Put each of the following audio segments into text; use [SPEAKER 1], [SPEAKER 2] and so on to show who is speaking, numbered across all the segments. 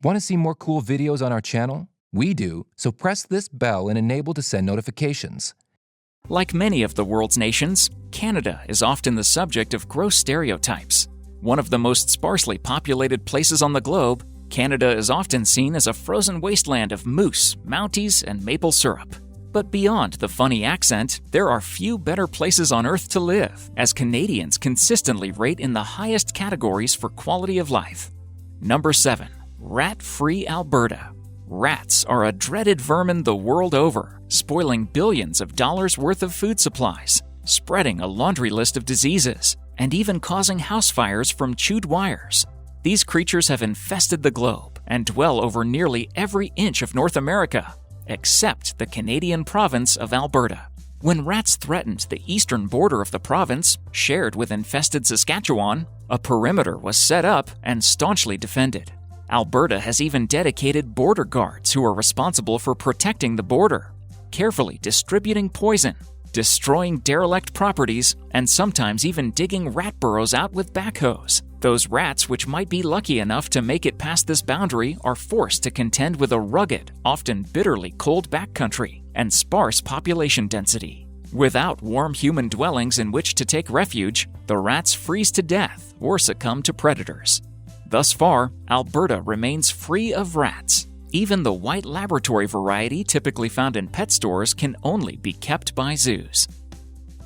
[SPEAKER 1] Want to see more cool videos on our channel? We do, so press this bell and enable to send notifications.
[SPEAKER 2] Like many of the world's nations, Canada is often the subject of gross stereotypes. One of the most sparsely populated places on the globe, Canada is often seen as a frozen wasteland of moose, Mounties, and maple syrup. But beyond the funny accent, there are few better places on Earth to live, as Canadians consistently rate in the highest categories for quality of life. Number 7. Rat-free Alberta. Rats are a dreaded vermin the world over, spoiling billions of dollars worth of food supplies, spreading a laundry list of diseases, and even causing house fires from chewed wires. These creatures have infested the globe and dwell over nearly every inch of North America, except the Canadian province of Alberta. When rats threatened the eastern border of the province, shared with infested Saskatchewan, a perimeter was set up and staunchly defended. Alberta has even dedicated border guards who are responsible for protecting the border, carefully distributing poison, destroying derelict properties, and sometimes even digging rat burrows out with backhoes. Those rats which might be lucky enough to make it past this boundary are forced to contend with a rugged, often bitterly cold backcountry and sparse population density. Without warm human dwellings in which to take refuge, the rats freeze to death or succumb to predators. Thus far, Alberta remains free of rats. Even the white laboratory variety typically found in pet stores can only be kept by zoos.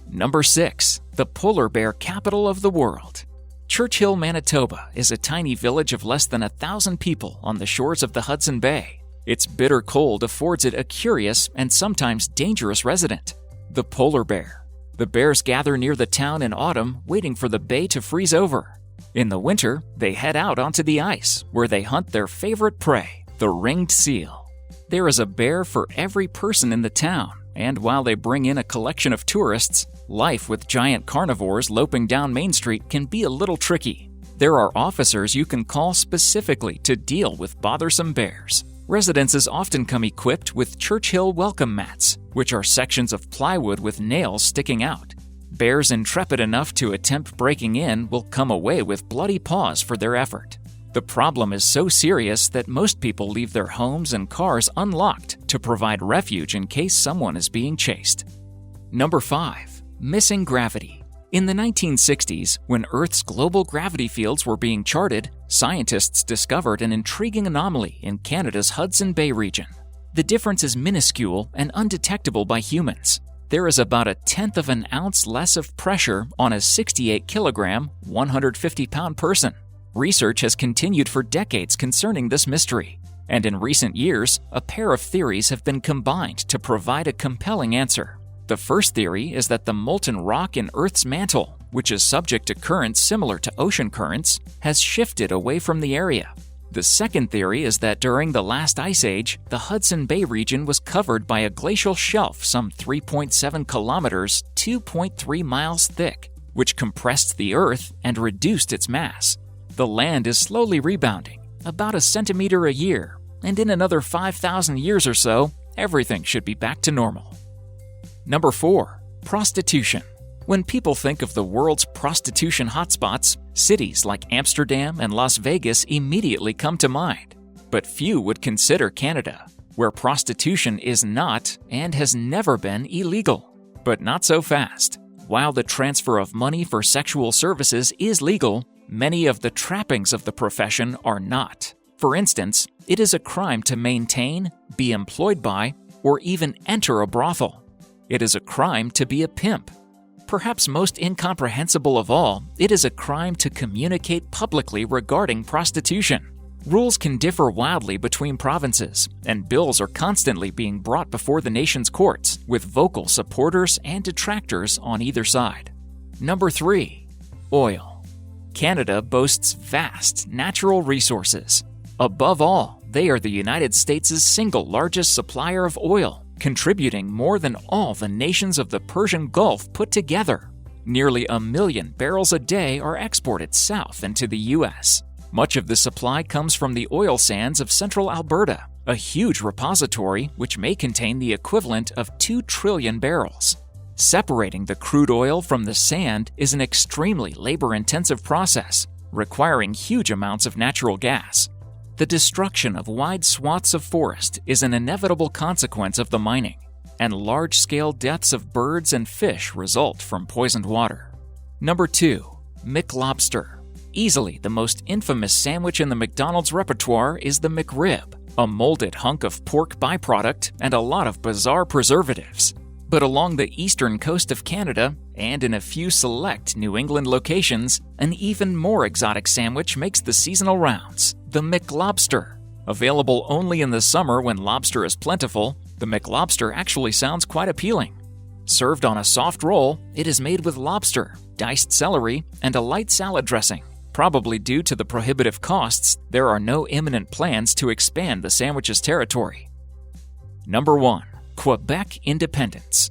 [SPEAKER 2] Number 6. The polar bear capital of the world. Churchill, Manitoba is a tiny village of less than 1,000 people on the shores of the Hudson Bay. Its bitter cold affords it a curious and sometimes dangerous resident: the polar bear. The bears gather near the town in autumn, waiting for the bay to freeze over. In the winter, they head out onto the ice, where they hunt their favorite prey, the ringed seal. There is a bear for every person in the town, and while they bring in a collection of tourists, life with giant carnivores loping down Main Street can be a little tricky. There are officers you can call specifically to deal with bothersome bears. Residences often come equipped with Churchill welcome mats, which are sections of plywood with nails sticking out. Bears intrepid enough to attempt breaking in will come away with bloody paws for their effort. The problem is so serious that most people leave their homes and cars unlocked to provide refuge in case someone is being chased. Number 5. Missing gravity. In the 1960s, when Earth's global gravity fields were being charted, scientists discovered an intriguing anomaly in Canada's Hudson Bay region. The difference is minuscule and undetectable by humans. There is about 1/10 of an ounce less of pressure on a 68-kilogram, 150-pound person. Research has continued for decades concerning this mystery, and in recent years, a pair of theories have been combined to provide a compelling answer. The first theory is that the molten rock in Earth's mantle, which is subject to currents similar to ocean currents, has shifted away from the area. The second theory is that during the last ice age, the Hudson Bay region was covered by a glacial shelf some 3.7 kilometers, 2.3 miles thick, which compressed the Earth and reduced its mass. The land is slowly rebounding, about a centimeter a year, and in another 5,000 years or so, everything should be back to normal. Number 4. Prostitution. When people think of the world's prostitution hotspots, cities like Amsterdam and Las Vegas immediately come to mind. But few would consider Canada, where prostitution is not and has never been illegal. But not so fast. While the transfer of money for sexual services is legal, many of the trappings of the profession are not. For instance, it is a crime to maintain, be employed by, or even enter a brothel. It is a crime to be a pimp. Perhaps most incomprehensible of all, it is a crime to communicate publicly regarding prostitution. Rules can differ wildly between provinces, and bills are constantly being brought before the nation's courts, with vocal supporters and detractors on either side. Number 3. Oil. Canada boasts vast natural resources. Above all, they are the United States' single largest supplier of oil, contributing more than all the nations of the Persian Gulf put together. Nearly 1 million barrels a day are exported south into the U.S. Much of the supply comes from the oil sands of central Alberta, a huge repository which may contain the equivalent of 2 trillion barrels. Separating the crude oil from the sand is an extremely labor-intensive process, requiring huge amounts of natural gas. The destruction of wide swaths of forest is an inevitable consequence of the mining, and large-scale deaths of birds and fish result from poisoned water. Number 2. McLobster. Easily the most infamous sandwich in the McDonald's repertoire is the McRib, a molded hunk of pork byproduct and a lot of bizarre preservatives. But along the eastern coast of Canada, and in a few select New England locations, an even more exotic sandwich makes the seasonal rounds: the McLobster. Available only in the summer when lobster is plentiful, the McLobster actually sounds quite appealing. Served on a soft roll, it is made with lobster, diced celery, and a light salad dressing. Probably due to the prohibitive costs, there are no imminent plans to expand the sandwich's territory. Number 1. Quebec independence.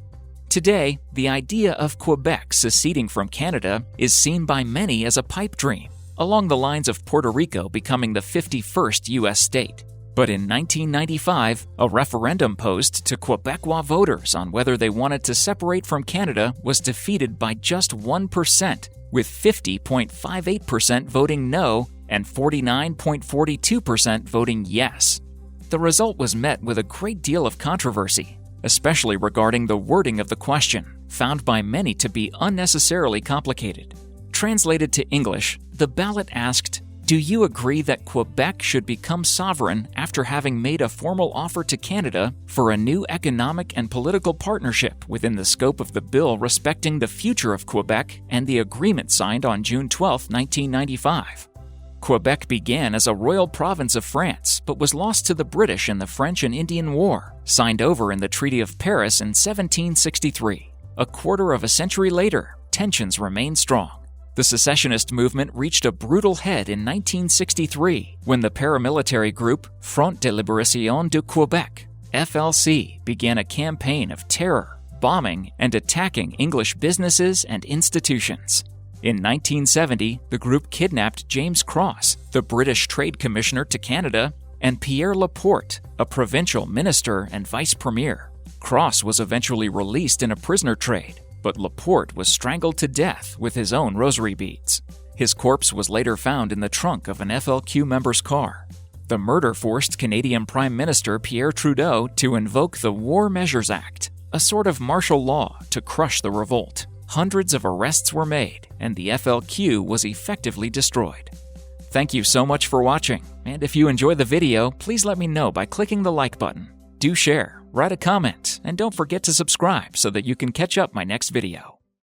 [SPEAKER 2] Today, the idea of Quebec seceding from Canada is seen by many as a pipe dream, along the lines of Puerto Rico becoming the 51st U.S. state. But in 1995, a referendum posed to Quebecois voters on whether they wanted to separate from Canada was defeated by just 1%, with 50.58% voting no and 49.42% voting yes. The result was met with a great deal of controversy, especially regarding the wording of the question, found by many to be unnecessarily complicated. Translated to English, the ballot asked, "Do you agree that Quebec should become sovereign after having made a formal offer to Canada for a new economic and political partnership within the scope of the bill respecting the future of Quebec and the agreement signed on June 12, 1995? Quebec began as a royal province of France, but was lost to the British in the French and Indian War, signed over in the Treaty of Paris in 1763. A quarter of a century later, tensions remained strong. The secessionist movement reached a brutal head in 1963 when the paramilitary group Front de Libération du Québec, FLC, began a campaign of terror, bombing, and attacking English businesses and institutions. In 1970, the group kidnapped James Cross, the British Trade Commissioner to Canada, and Pierre Laporte, a provincial minister and vice premier. Cross was eventually released in a prisoner trade, but Laporte was strangled to death with his own rosary beads. His corpse was later found in the trunk of an FLQ member's car. The murder forced Canadian Prime Minister Pierre Trudeau to invoke the War Measures Act, a sort of martial law to crush the revolt. Hundreds of arrests were made, and the FLQ was effectively destroyed. Thank you so much for watching, and if you enjoyed the video, please let me know by clicking the like button. Do share, write a comment, and don't forget to subscribe so that you can catch up my next video.